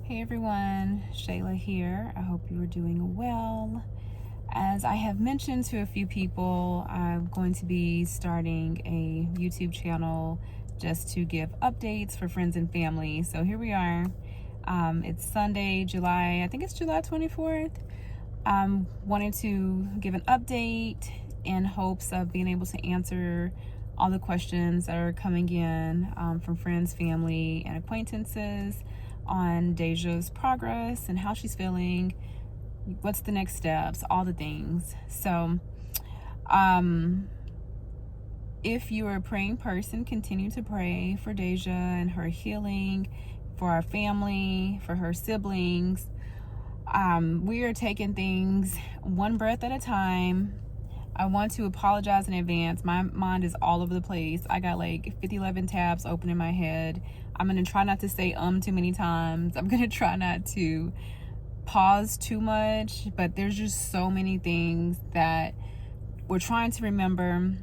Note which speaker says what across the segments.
Speaker 1: Hey everyone, Shayla here. I hope you are doing well. As I have mentioned to a few people, I'm going to be starting a YouTube channel just to give updates for friends and family. So here we are. It's Sunday, I think it's July 24th. Wanted to give an update in hopes of being able to answer all the questions that are coming in from friends, family, and acquaintances on Deja's progress and how she's feeling, what's the next steps, all the things. So, if you're a praying person, continue to pray for Deja and her healing, for our family, for her siblings. We are taking things one breath at a time. I want to apologize in advance. My mind is all over the place. I got like 11 tabs open in my head. I'm going to try not to say too many times. I'm going to try not to pause too much, but there's just so many things that we're trying to remember.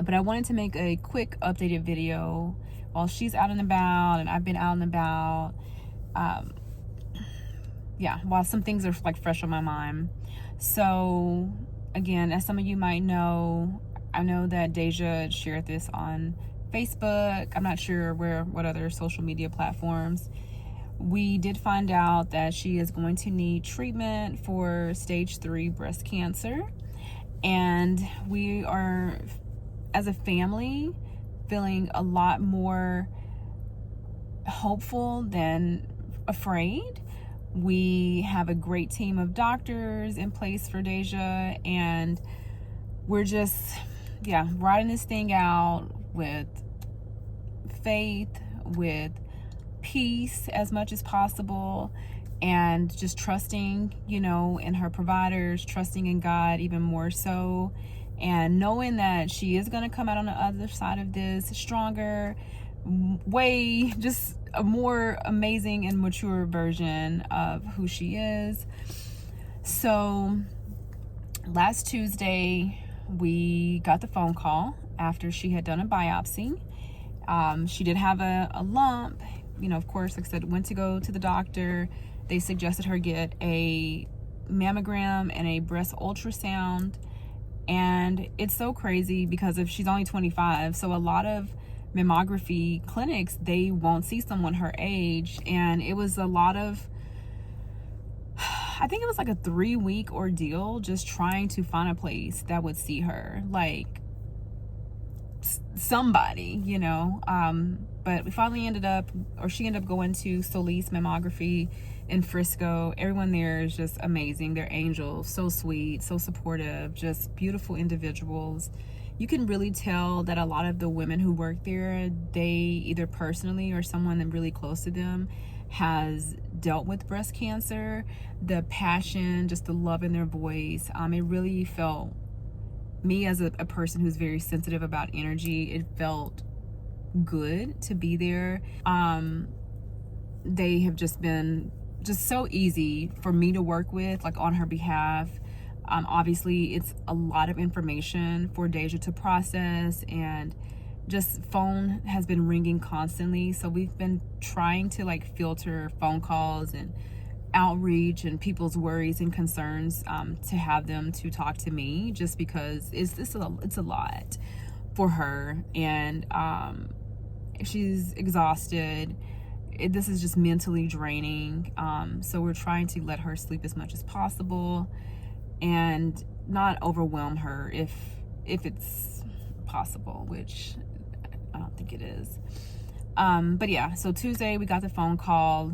Speaker 1: But I wanted to make a quick updated video while she's out and about and I've been out and about. While some things are like fresh on my mind. So again, as some of you might know, I know that Deja shared this on Facebook. I'm not sure what other social media platforms. We did find out that she is going to need treatment for stage 3 breast cancer. And we are, as a family, feeling a lot more hopeful than afraid. We have a great team of doctors in place for Deja, and we're just, riding this thing out with faith, with peace as much as possible, and just trusting, in her providers, trusting in God even more so, and knowing that she is going to come out on the other side of this stronger, way just a more amazing and mature version of who she is. So last Tuesday we got the phone call after she had done a biopsy. She did have a lump, of course, like I said, went to go to the doctor. They suggested her get a mammogram and a breast ultrasound. And it's so crazy because she's only 25, so a lot of mammography clinics, they won't see someone her age. And it was a lot of, I think it was like a 3-week ordeal just trying to find a place that would see her, like somebody, but we finally she ended up going to Solis Mammography in Frisco. Everyone there is just amazing. They're angels, so sweet, so supportive, just beautiful individuals. You can really tell that a lot of the women who work there, they either personally or someone that really close to them has dealt with breast cancer. The passion, just the love in their voice, it really felt, me as a person who's very sensitive about energy, it felt good to be there. They have just been just so easy for me to work with, like on her behalf. Obviously it's a lot of information for Deja to process, and just phone has been ringing constantly. So we've been trying to like filter phone calls and outreach and people's worries and concerns to have them to talk to me, just because it's a lot for her, and she's exhausted. This is just mentally draining. So we're trying to let her sleep as much as possible and not overwhelm her if it's possible, which I don't think it is. But yeah, so Tuesday we got the phone call.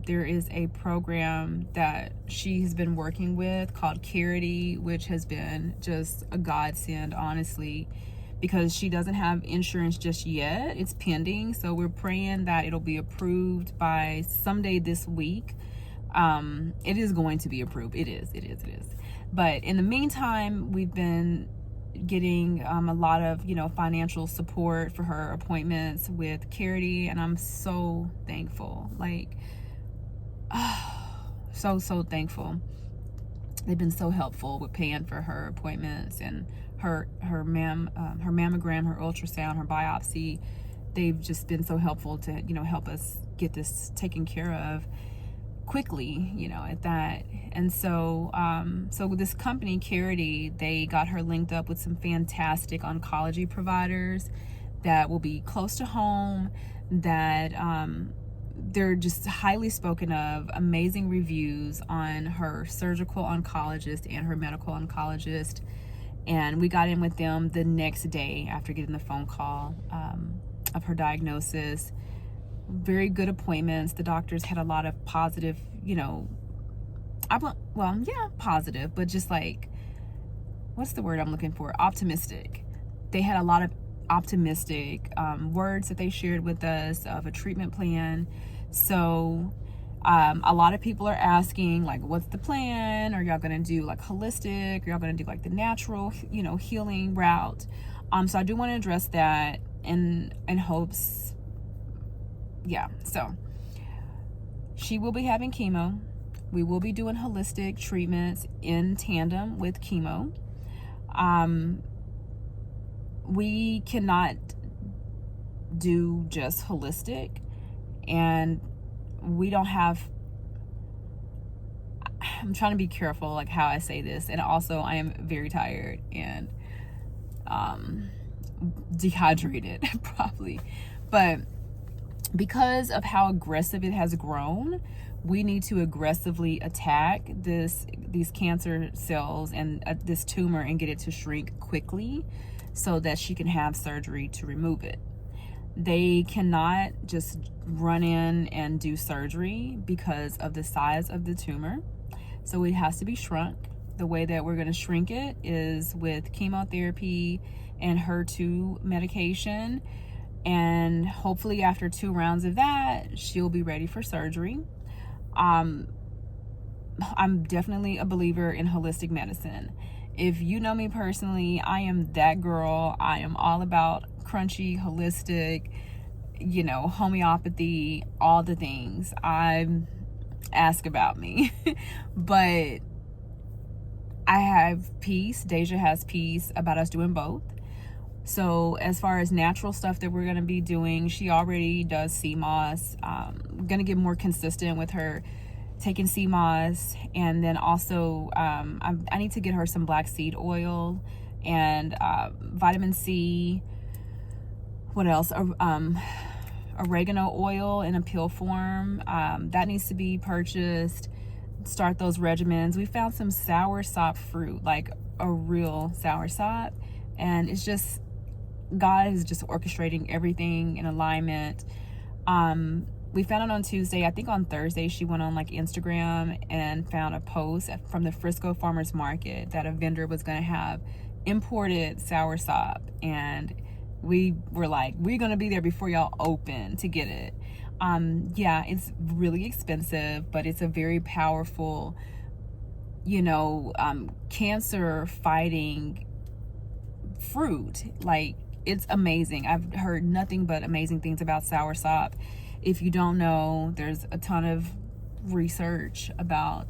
Speaker 1: There is a program that she has been working with called Charity, which has been just a godsend, honestly, because she doesn't have insurance just yet. It's pending. So we're praying that it'll be approved by someday this week. It is going to be approved. It is. But in the meantime, we've been getting a lot of financial support for her appointments with Charity, and I'm so thankful, like so thankful. They've been so helpful with paying for her appointments and her mammogram, her ultrasound, her biopsy. they've just been so helpful to, help us get this taken care of quickly, at that. And so so with this company, Carity, they got her linked up with some fantastic oncology providers that will be close to home, that they're just highly spoken of, amazing reviews on her surgical oncologist and her medical oncologist. And we got in with them the next day after getting the phone call of her diagnosis. Very good appointments. The doctors had a lot of positive, positive, but just like, what's the word I'm looking for? Optimistic. They had a lot of optimistic words that they shared with us of a treatment plan. So a lot of people are asking, like, what's the plan? Are y'all gonna do like holistic? Are y'all gonna do like the natural, healing route? So I do want to address that in hopes. Yeah, so she will be having chemo. We will be doing holistic treatments in tandem with chemo. We cannot do just holistic, and we don't have, I'm trying to be careful like how I say this, and also I am very tired and dehydrated probably, but because of how aggressive it has grown, we need to aggressively attack these cancer cells and this tumor and get it to shrink quickly so that she can have surgery to remove it. They cannot just run in and do surgery because of the size of the tumor. So it has to be shrunk. The way that we're going to shrink it is with chemotherapy and HER2 medication. And hopefully after 2 rounds of that, she'll be ready for surgery. I'm definitely a believer in holistic medicine. If you know me personally, I am that girl. I am all about crunchy, holistic, homeopathy, all the things. Ask about me. But I have peace. Deja has peace about us doing both. So as far as natural stuff that we're going to be doing, she already does CMOS. I'm going to get more consistent with her taking CMOS. And then also I need to get her some black seed oil and vitamin C. What else? Oregano oil in a pill form. That needs to be purchased. Start those regimens. We found some soursop fruit, like a real soursop. And it's just, God is just orchestrating everything in alignment. We found it on Tuesday. I think on Thursday she went on like Instagram and found a post from the Frisco Farmers Market that a vendor was going to have imported soursop, and we were like, we're going to be there before y'all open to get it. Yeah, it's really expensive, but it's a very powerful, cancer fighting fruit. Like, it's amazing. I've heard nothing but amazing things about soursop. If you don't know, there's a ton of research about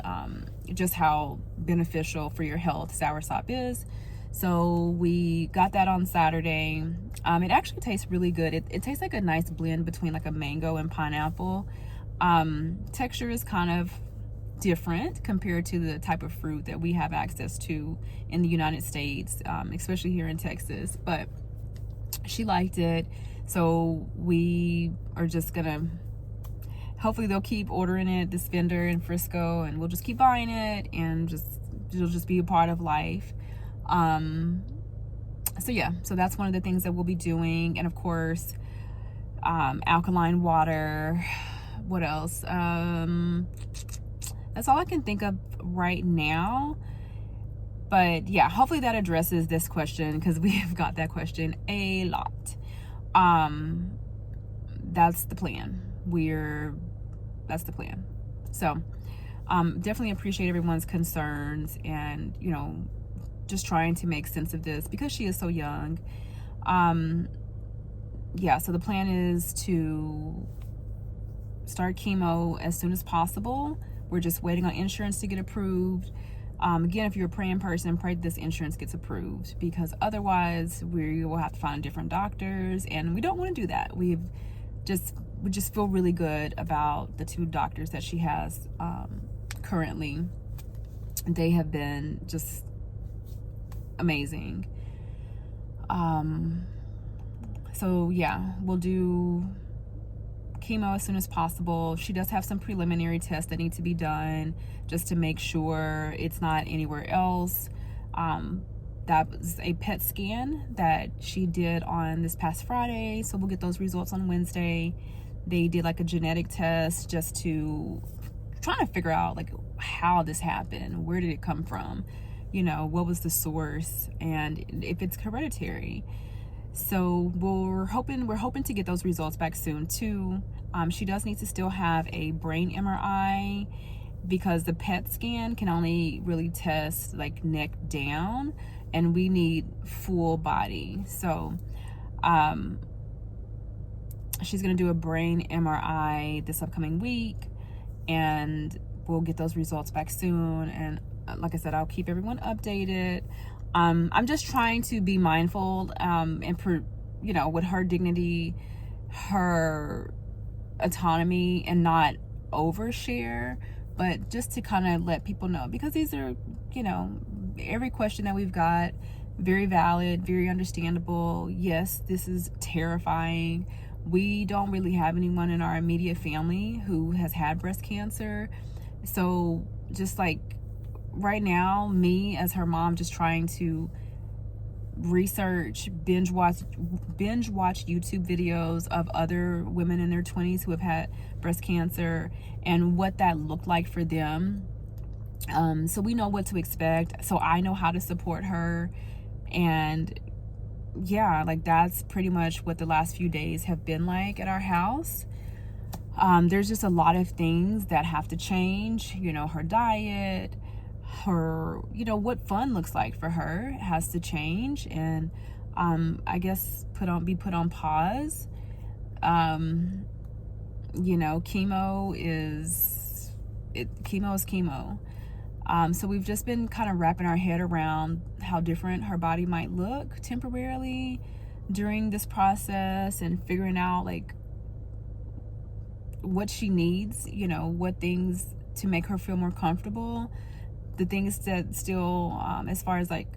Speaker 1: just how beneficial for your health soursop is. So we got that on Saturday. It actually tastes really good. It tastes like a nice blend between like a mango and pineapple. Texture is kind of different compared to the type of fruit that we have access to in the United States, especially here in Texas. But she liked it. So we are just gonna, hopefully they'll keep ordering it, this vendor in Frisco, and we'll just keep buying it, and it'll just be a part of life. So yeah, so that's one of the things that we'll be doing. And of course, alkaline water. What else? That's all I can think of right now. But yeah, hopefully that addresses this question, because we have got that question a lot. That's the plan. That's the plan. So definitely appreciate everyone's concerns, and just trying to make sense of this because she is so young. Yeah, so the plan is to start chemo as soon as possible. We're just waiting on insurance to get approved. Again, if you're a praying person, pray that this insurance gets approved, because otherwise we will have to find different doctors, and we don't want to do that. We just feel really good about the 2 doctors that she has currently. They have been just amazing. So yeah, we'll do chemo as soon as possible. She does have some preliminary tests that need to be done just to make sure it's not anywhere else. That was a PET scan that she did on this past Friday, so we'll get those results on Wednesday. They did like a genetic test just to try to figure out like how this happened, where did it come from, what was the source, and if it's hereditary. So we're hoping to get those results back soon too. She does need to still have a brain MRI, because the PET scan can only really test like neck down, and we need full body. So she's gonna do a brain MRI this upcoming week, and we'll get those results back soon. And like I said, I'll keep everyone updated. I'm just trying to be mindful, with her dignity, her autonomy, and not overshare, but just to kind of let people know, because these are, every question that we've got, very valid, very understandable. Yes, this is terrifying. We don't really have anyone in our immediate family who has had breast cancer. So just like right now, me as her mom, just trying to research, binge watch YouTube videos of other women in their 20s who have had breast cancer and what that looked like for them. So we know what to expect. So I know how to support her. And yeah, like that's pretty much what the last few days have been like at our house. There's just a lot of things that have to change, her diet, her, what fun looks like for her has to change, and I guess be put on pause. Chemo is chemo. So we've just been kind of wrapping our head around how different her body might look temporarily during this process, and figuring out like what she needs, what things to make her feel more comfortable. The things that still, as far as like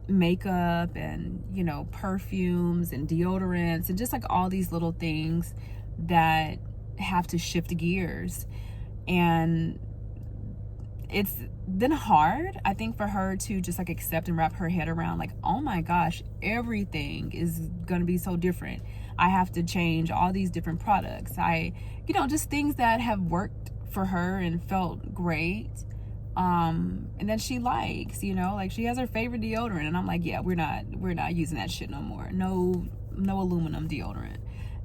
Speaker 1: makeup and, perfumes and deodorants and just like all these little things that have to shift gears. And it's been hard, I think, for her to just like accept and wrap her head around like, oh my gosh, everything is going to be so different. I have to change all these different products. Just things that have worked for her and felt great. And then she likes, like she has her favorite deodorant, and I'm like, yeah, we're not using that shit no more. No aluminum deodorant,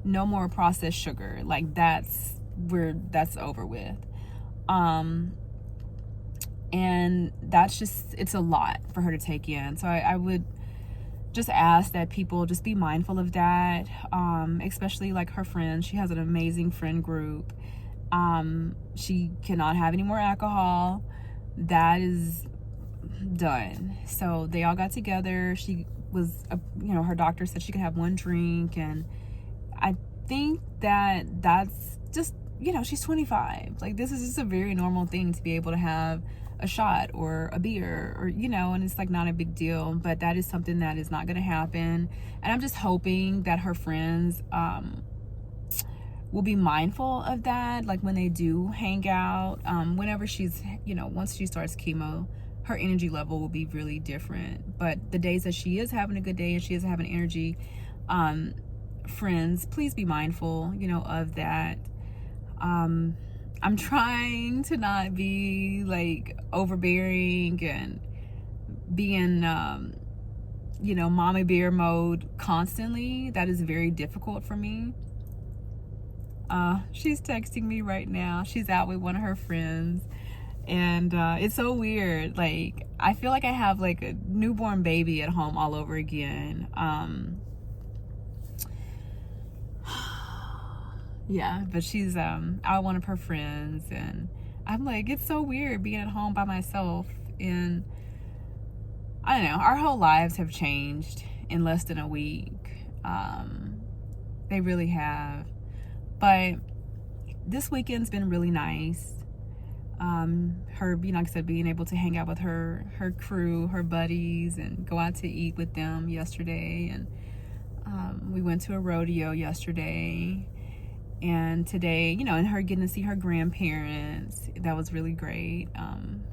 Speaker 1: no more processed sugar. Like that's over with. And that's just, it's a lot for her to take in. So I would just ask that people just be mindful of that. Especially like her friends. She has an amazing friend group. She cannot have any more alcohol. That is done. So they all got together. She was, her doctor said she could have 1 drink. And I think that's just, she's 25. Like this is just a very normal thing to be able to have a shot or a beer or, and it's like not a big deal, but that is something that is not going to happen. And I'm just hoping that her friends, will be mindful of that. Like when they do hang out, whenever she's, once she starts chemo, her energy level will be really different. But the days that she is having a good day and she is having energy, friends, please be mindful, of that. I'm trying to not be like overbearing and be in, mommy bear mode constantly. That is very difficult for me. She's texting me right now. She's out with one of her friends, and it's so weird. Like I feel like I have like a newborn baby at home all over again. Yeah, but she's out with one of her friends, and I'm like, it's so weird being at home by myself. And I don't know, our whole lives have changed in less than a week. They really have. But this weekend's been really nice. Her, like I said, being able to hang out with her crew, her buddies, and go out to eat with them yesterday. And we went to a rodeo yesterday. And today, and her getting to see her grandparents, that was really great.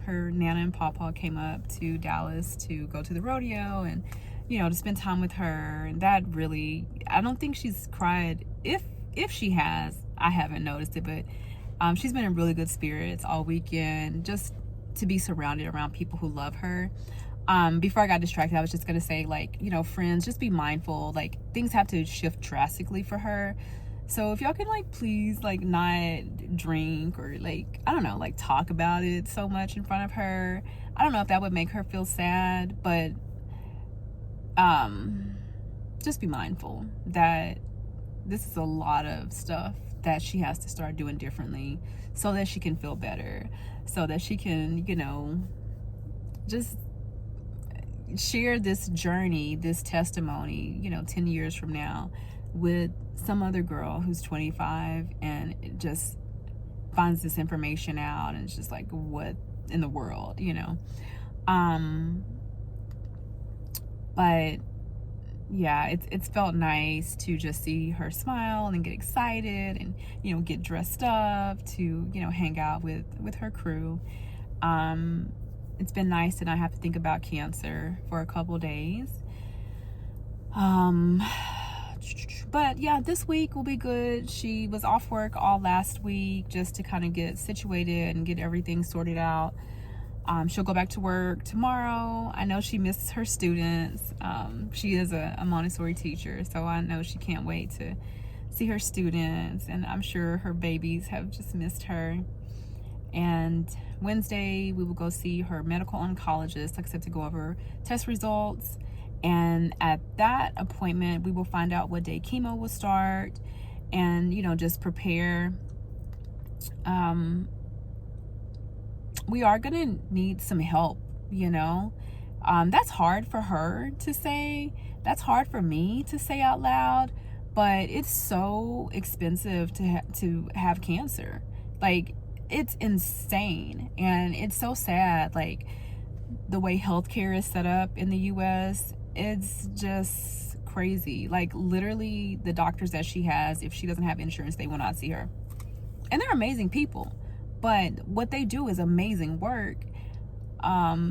Speaker 1: Her Nana and Pawpaw came up to Dallas to go to the rodeo and, to spend time with her. And that really, I don't think she's cried. If she has, I haven't noticed it, but she's been in really good spirits all weekend, just to be surrounded around people who love her. Before I got distracted, I was just going to say, friends, just be mindful. Things have to shift drastically for her. So if y'all can, please, not drink or, I don't know, talk about it so much in front of her. I don't know if that would make her feel sad, but just be mindful that this is a lot of stuff that she has to start doing differently so that she can feel better, so that she can, just share this journey, this testimony, 10 years from now with some other girl who's 25 and just finds this information out and it's just like, what in the world, but yeah, it's felt nice to just see her smile and get excited and get dressed up to hang out with her crew. It's been nice to not have to think about cancer for a couple days. But yeah, this week will be good. She was off work all last week just to kind of get situated and get everything sorted out. She'll go back to work tomorrow. I know she misses her students. She is a Montessori teacher, so I know she can't wait to see her students, and I'm sure her babies have just missed her. And Wednesday, we will go see her medical oncologist, like I said, to go over test results. And at that appointment, we will find out what day chemo will start and, just prepare. We are going to need some help, That's hard for her to say. That's hard for me to say out loud. But it's so expensive to have cancer. It's insane. And it's so sad, the way healthcare is set up in the U.S., it's just crazy. Literally, the doctors that she has, if she doesn't have insurance, they will not see her. And they're amazing people. But what they do is amazing work. But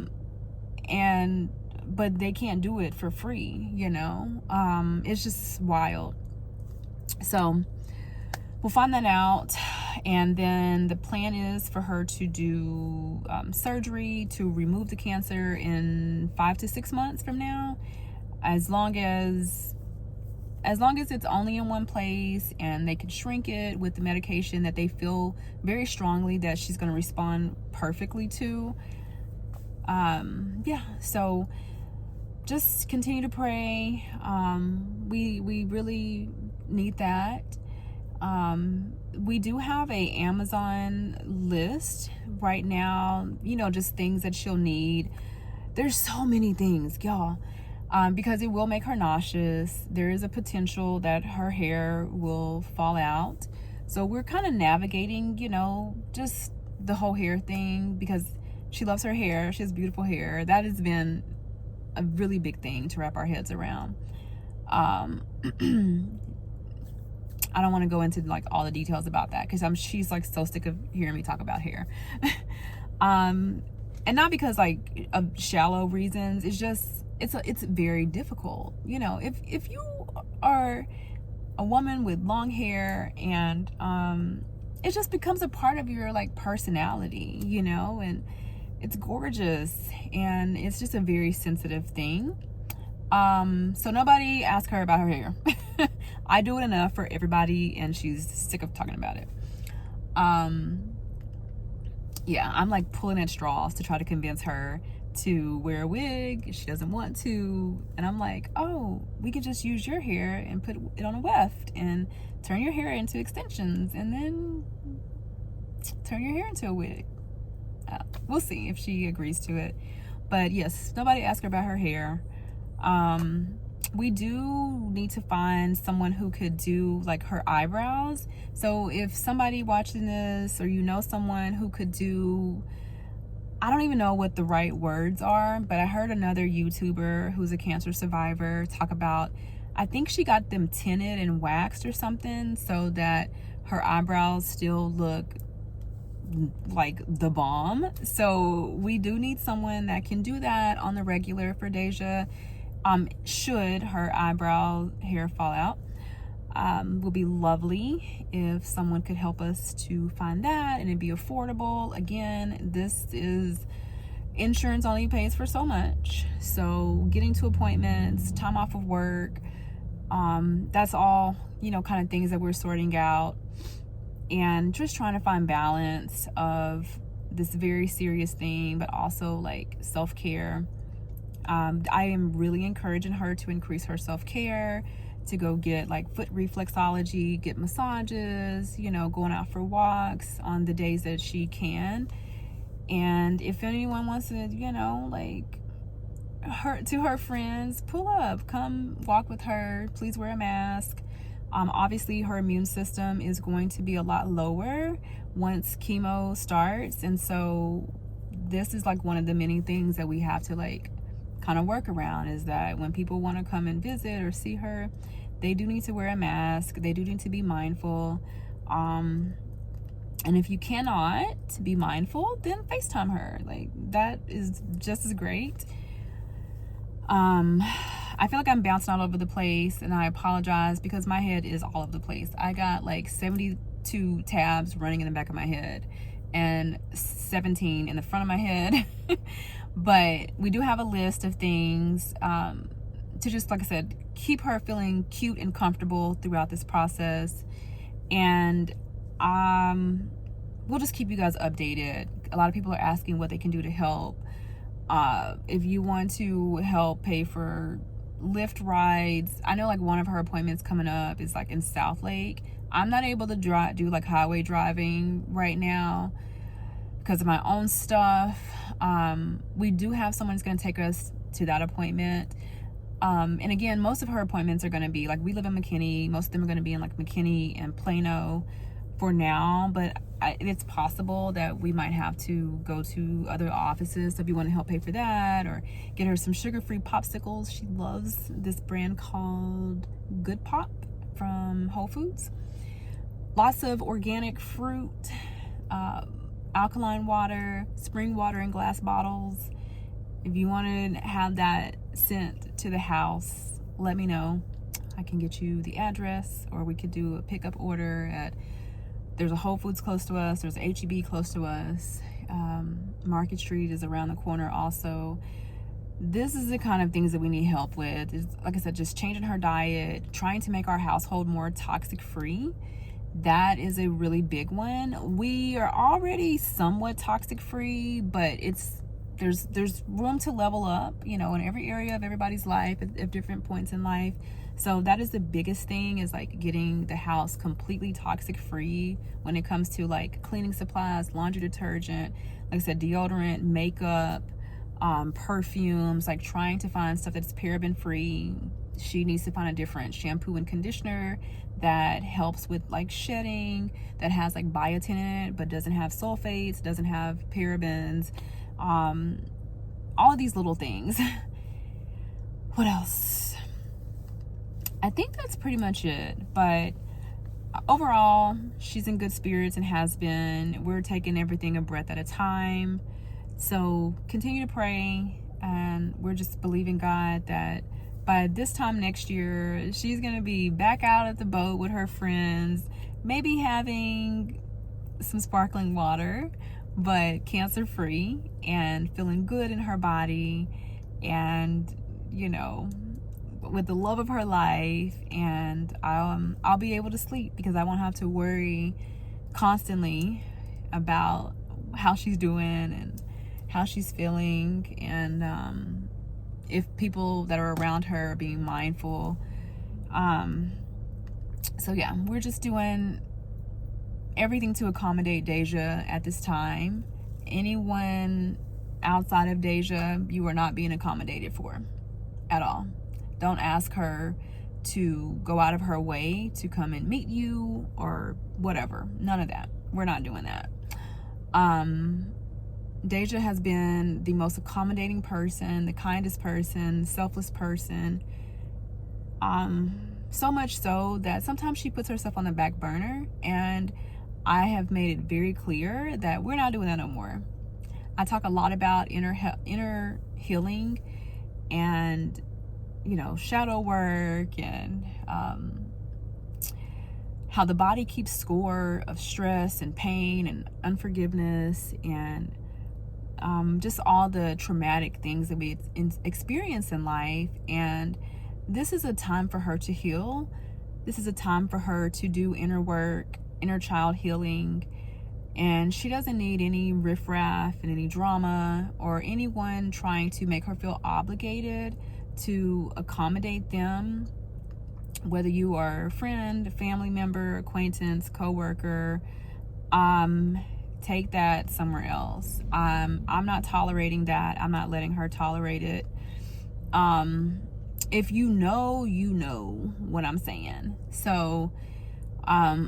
Speaker 1: they can't do it for free, It's just wild. So we'll find that out. And then the plan is for her to do surgery to remove the cancer in 5 to 6 months from now, as long as it's only in one place and they can shrink it with the medication that they feel very strongly that she's going to respond perfectly to. So just continue to pray. We really need that. We do have a Amazon list right now, just things that she'll need. There's so many things, y'all, because it will make her nauseous. There is a potential that her hair will fall out. So we're kind of navigating, just the whole hair thing, because she loves her hair. She has beautiful hair. That has been a really big thing to wrap our heads around. I don't want to go into all the details about that because she's so sick of hearing me talk about hair. And not because of shallow reasons. It's just it's very difficult. If you are a woman with long hair and it just becomes a part of your personality, and it's gorgeous and it's just a very sensitive thing. So nobody ask her about her hair. I do it enough for everybody and she's sick of talking about it. Yeah, I'm pulling at straws to try to convince her to wear a wig. She doesn't want to. And I'm oh, we could just use your hair and put it on a weft and turn your hair into extensions. And then turn your hair into a wig. We'll see if she agrees to it. But yes, nobody asked her about her hair. We do need to find someone who could do like her eyebrows. So if somebody watching this, or you know someone who could do, I don't even know what the right words are, but I heard another YouTuber who's a cancer survivor talk about, I think she got them tinted and waxed or something so that her eyebrows still look like the bomb. So we do need someone that can do that on the regular for Deja. Should her eyebrow hair fall out, would be lovely if someone could help us to find that, and it'd be affordable. Again, this is insurance only pays for so much, so getting to appointments, time off of work, that's all, you know, kind of things that we're sorting out, and just trying to find balance of this very serious thing, but also like self-care. I am really encouraging her to increase her self-care, to go get like foot reflexology, get massages, you know, going out for walks on the days that she can. And if anyone wants to, you know, like her friends, pull up, come walk with her, please wear a mask. Obviously her immune system is going to be a lot lower once chemo starts, and so this is like one of the many things that we have to like kind of work around, is that when people want to come and visit or see her, they do need to wear a mask, they do need to be mindful, and if you cannot be mindful, then FaceTime her. Like, that is just as great. I feel like I'm bouncing all over the place, and I apologize because my head is all over the place. I got like 72 tabs running in the back of my head and 17 in the front of my head. But we do have a list of things to just, like I said, keep her feeling cute and comfortable throughout this process. And we'll just keep you guys updated. A lot of people are asking what they can do to help. If you want to help pay for Lyft rides, I know like one of her appointments coming up is like in South Lake. I'm not able to do like highway driving right now because of my own stuff. We do have someone who's going to take us to that appointment. And again, most of her appointments are going to be like, we live in McKinney. Most of them are going to be in like McKinney and Plano for now, but it's possible that we might have to go to other offices. So if you want to help pay for that, or get her some sugar-free popsicles. She loves this brand called Good Pop from Whole Foods. Lots of organic fruit, alkaline water, spring water in glass bottles. If you want to have that sent to the house, let me know. I can get you the address, or we could do a pickup order at, there's a Whole Foods close to us, there's a H-E-B close to us, Market Street is around the corner also. This is the kind of things that we need help with. It's, like I said, just changing her diet, trying to make our household more toxic free. That is a really big one. We are already somewhat toxic free, but there's room to level up, you know, in every area of everybody's life at different points in life. So that is the biggest thing, is like getting the house completely toxic free when it comes to like cleaning supplies, laundry detergent, like I said, deodorant, makeup, perfumes, like trying to find stuff that's paraben free. She needs to find a different shampoo and conditioner that helps with like shedding, that has like biotin in it but doesn't have sulfates, doesn't have parabens, all of these little things. What else? I think that's pretty much it. But overall, she's in good spirits and has been. We're taking everything a breath at a time. So continue to pray, and we're just believing God that by this time next year, she's going to be back out at the boat with her friends, maybe having some sparkling water, but cancer-free, and feeling good in her body, and, you know, with the love of her life. And I'll be able to sleep because I won't have to worry constantly about how she's doing and how she's feeling, and if people that are around her are being mindful. So yeah, we're just doing everything to accommodate Deja at this time. Anyone outside of Deja, you are not being accommodated for at all. Don't ask her to go out of her way to come and meet you or whatever. None of that. We're not doing that. Deja has been the most accommodating person, the kindest person, selfless person. So much so that sometimes she puts herself on the back burner, and I have made it very clear that we're not doing that no more. I talk a lot about inner healing and, shadow work, and how the body keeps score of stress and pain and unforgiveness, and just all the traumatic things that we experience in life. And this is a time for her to heal. This is a time for her to do inner work, inner child healing. And she doesn't need any riffraff and any drama or anyone trying to make her feel obligated to accommodate them. Whether you are a friend, a family member, acquaintance, coworker, take that somewhere else. I'm not tolerating that. I'm not letting her tolerate it. If you know what I'm saying. So, I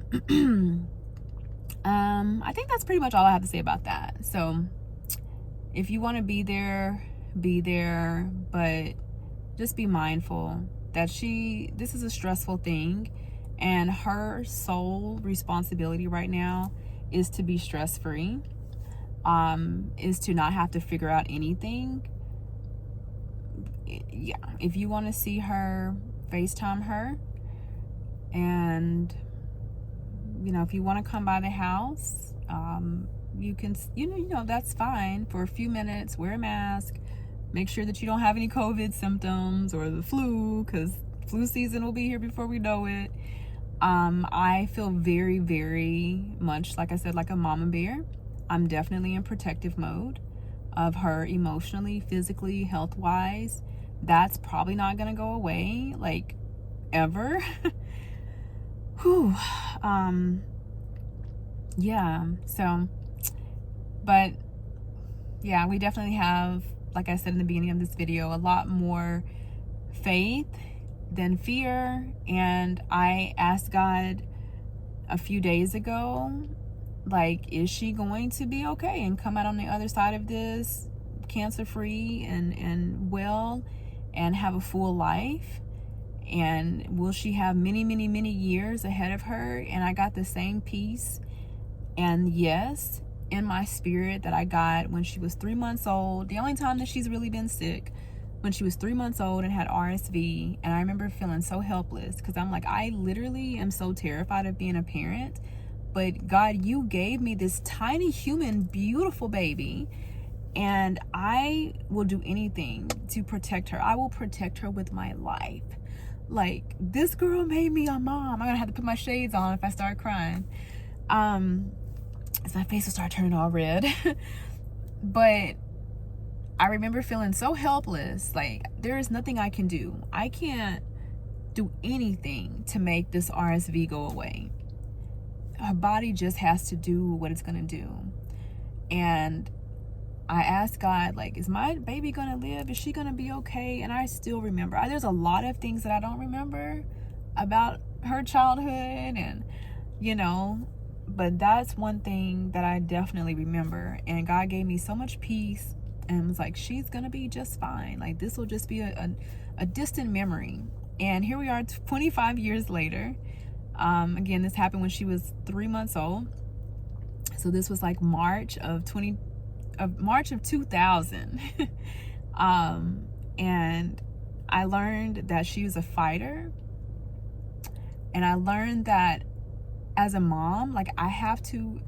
Speaker 1: think that's pretty much all I have to say about that. So, if you want to be there, but just be mindful that this is a stressful thing, and her sole responsibility right now is to be stress-free, is to not have to figure out anything. Yeah, if you want to see her, FaceTime her, and if you want to come by the house, you can, that's fine for a few minutes. Wear a mask, make sure that you don't have any COVID symptoms or the flu, because flu season will be here before we know it. I feel very, very much, like I said, like a mama bear. I'm definitely in protective mode of her emotionally, physically, health-wise. That's probably not going to go away, like, ever. Whew. Yeah, so, but, yeah, we definitely have, like I said in the beginning of this video, a lot more faith than fear. And I asked God a few days ago, like, is she going to be okay and come out on the other side of this cancer-free and well and have a full life? And will she have many, many, many years ahead of her? And I got the same peace and yes in my spirit that I got when she was 3 months old. The only time that she's really been sick, when she was 3 months old and had RSV. And I remember feeling so helpless, because I'm like, I literally am so terrified of being a parent. But God, you gave me this tiny human, beautiful baby, and I will do anything to protect her. I will protect her with my life. Like, this girl made me a mom. I'm gonna have to put my shades on if I start crying. My face will start turning all red. But I remember feeling so helpless. Like, there is nothing I can do. I can't do anything to make this RSV go away. Her body just has to do what it's gonna do. And I asked God, like, is my baby gonna live? Is she gonna be okay? And I still remember. There's a lot of things that I don't remember about her childhood, and but that's one thing that I definitely remember. And God gave me so much peace and was like, she's gonna be just fine. Like, this will just be a distant memory. And here we are 25 years later. Again, this happened when she was 3 months old. So this was like March of 2000. And I learned that she was a fighter. And I learned that as a mom, like, I have to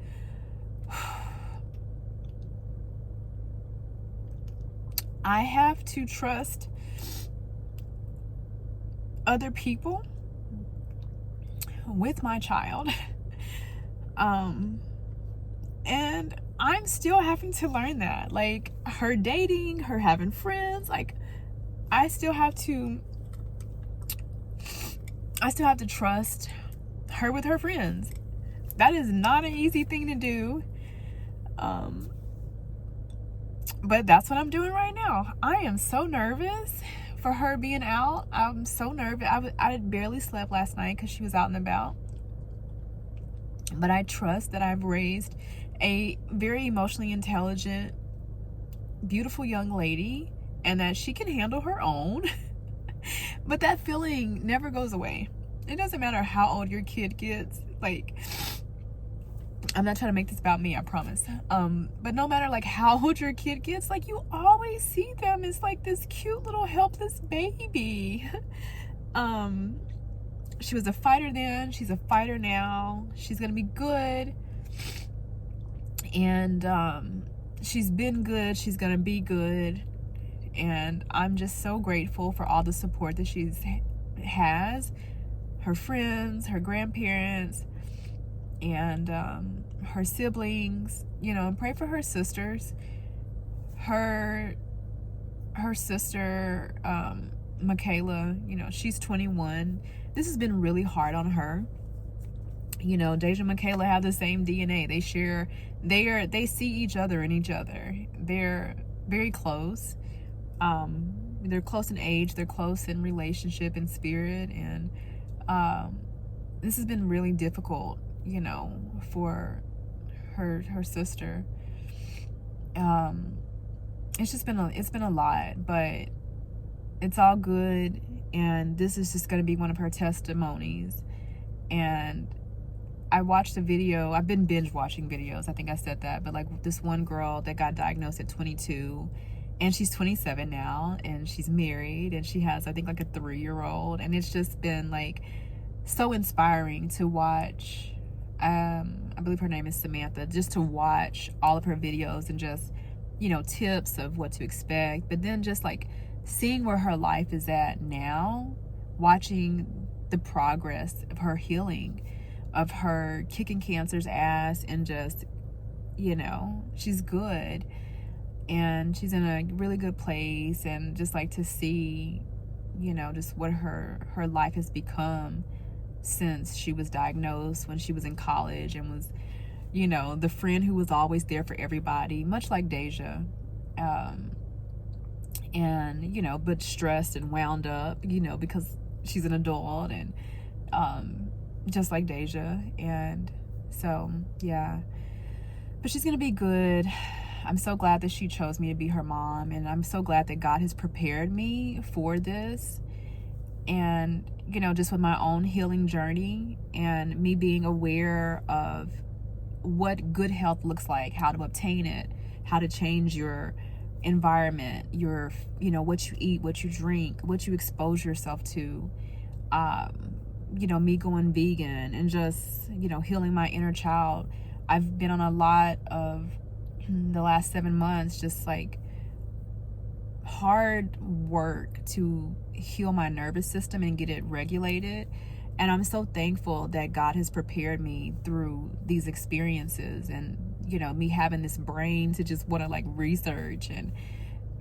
Speaker 1: trust other people with my child. And I'm still having to learn that. Like, her dating, her having friends, like, I still have to trust her with her friends. That is not an easy thing to do. But that's what I'm doing right now. I am so nervous for her being out. I'm so nervous. I barely slept last night because she was out and about. But I trust that I've raised a very emotionally intelligent, beautiful young lady, and that she can handle her own. But that feeling never goes away. It doesn't matter how old your kid gets. Like, I'm not trying to make this about me, I promise. But no matter like how old your kid gets, like, you always see them as like this cute little helpless baby. She was a fighter then, she's a fighter now. She's gonna be good. And she's been good, she's gonna be good. And I'm just so grateful for all the support that she has. Her friends, her grandparents, and her siblings, you know, and pray for her sisters. Her sister, Michaela, you know, she's 21. This has been really hard on her. You know, Deja and Michaela have the same DNA. They see each other in each other. They're very close. They're close in age, they're close in relationship and spirit, and this has been really difficult, you know, for her sister. It's been a lot, but it's all good, and this is just going to be one of her testimonies. And I watched a video. I've been binge watching videos, I think I said that, but like this one girl that got diagnosed at 22, and she's 27 now, and she's married, and she has, I think, like a 3-year-old, and it's just been like so inspiring to watch. I believe her name is Samantha, just to watch all of her videos and just, you know, tips of what to expect, but then just like seeing where her life is at now, watching the progress of her healing, of her kicking cancer's ass, and just, you know, she's good and she's in a really good place, and just like to see, you know, just what her life has become since she was diagnosed when she was in college, and was, you know, the friend who was always there for everybody, much like Deja. And, you know, but stressed and wound up, you know, because she's an adult, and just like Deja. And so, yeah, but she's gonna be good. I'm so glad that she chose me to be her mom, and I'm so glad that God has prepared me for this. And, you know, just with my own healing journey, and me being aware of what good health looks like, how to obtain it, how to change your environment, your, you know, what you eat, what you drink, what you expose yourself to, you know, me going vegan, and just, you know, healing my inner child. I've been on a lot of the last 7 months, just like hard work to heal my nervous system and get it regulated. And I'm so thankful that God has prepared me through these experiences, and, you know, me having this brain to just want to like research, and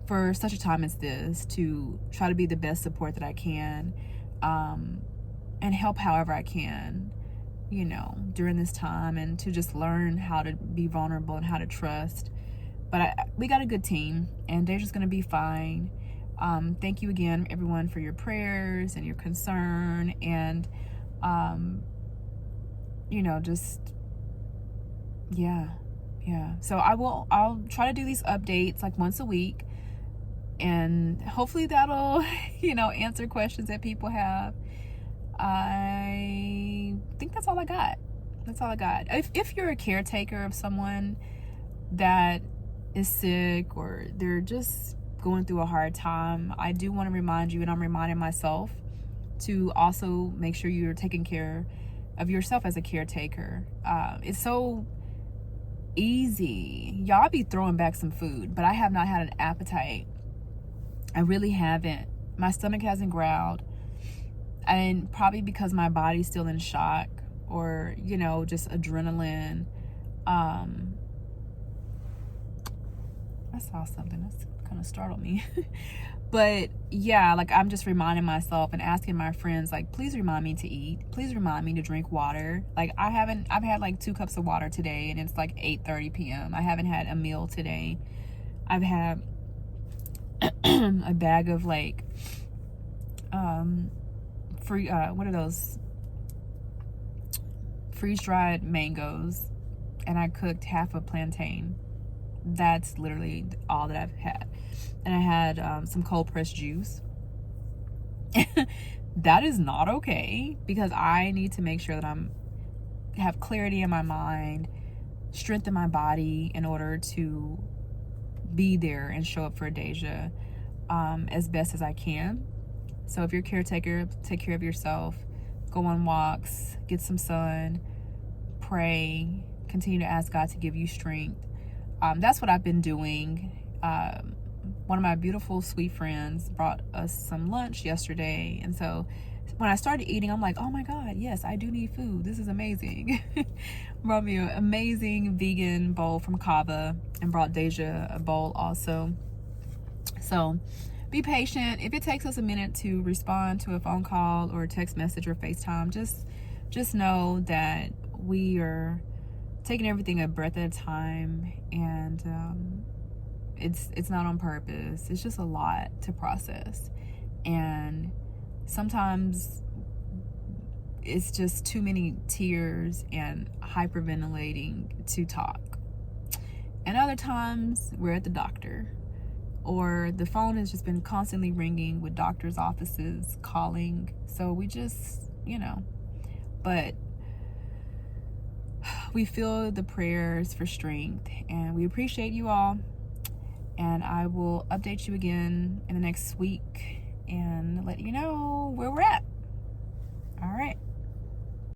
Speaker 1: for such a time as this, to try to be the best support that I can, and help however I can, you know, during this time, and to just learn how to be vulnerable and how to trust. But we got a good team, and Deja's gonna be fine. Thank you again, everyone, for your prayers and your concern, and you know, just yeah. So I'll try to do these updates like once a week, and hopefully that'll, you know, answer questions that people have. I think that's all I got. If you're a caretaker of someone that is sick, or they're just going through a hard time, I do want to remind you, and I'm reminding myself, to also make sure you're taking care of yourself as a caretaker. It's so easy. Y'all be throwing back some food, but I have not had an appetite. I really haven't. My stomach hasn't growled, and probably because my body's still in shock, or, you know, just adrenaline. I saw something that's kind of startled me. But yeah, like I'm just reminding myself and asking my friends, like, please remind me to eat. Please remind me to drink water. Like I've had like 2 cups of water today and it's like 8:30 p.m. I haven't had a meal today. I've had a bag of like free what are those, freeze-dried mangoes, and I cooked half a plantain. That's literally all that I've had. And I had some cold pressed juice. That is not okay, because I need to make sure that I'm have clarity in my mind, strength in my body, in order to be there and show up for Deja as best as I can. So if you're a caretaker, take care of yourself, go on walks, get some sun, pray, continue to ask God to give you strength. That's what I've been doing. One of my beautiful, sweet friends brought us some lunch yesterday. And so when I started eating, I'm like, oh my God, yes, I do need food. This is amazing. Brought me an amazing vegan bowl from Kava and brought Deja a bowl also. So be patient. If it takes us a minute to respond to a phone call or a text message or FaceTime, just know that we are taking everything a breath at a time, and it's not on purpose. It's just a lot to process, and sometimes it's just too many tears and hyperventilating to talk, and other times we're at the doctor, or the phone has just been constantly ringing with doctors' offices calling, so we just, but we feel the prayers for strength, and we appreciate you all. And I will update you again in the next week and let you know where we're at. All right.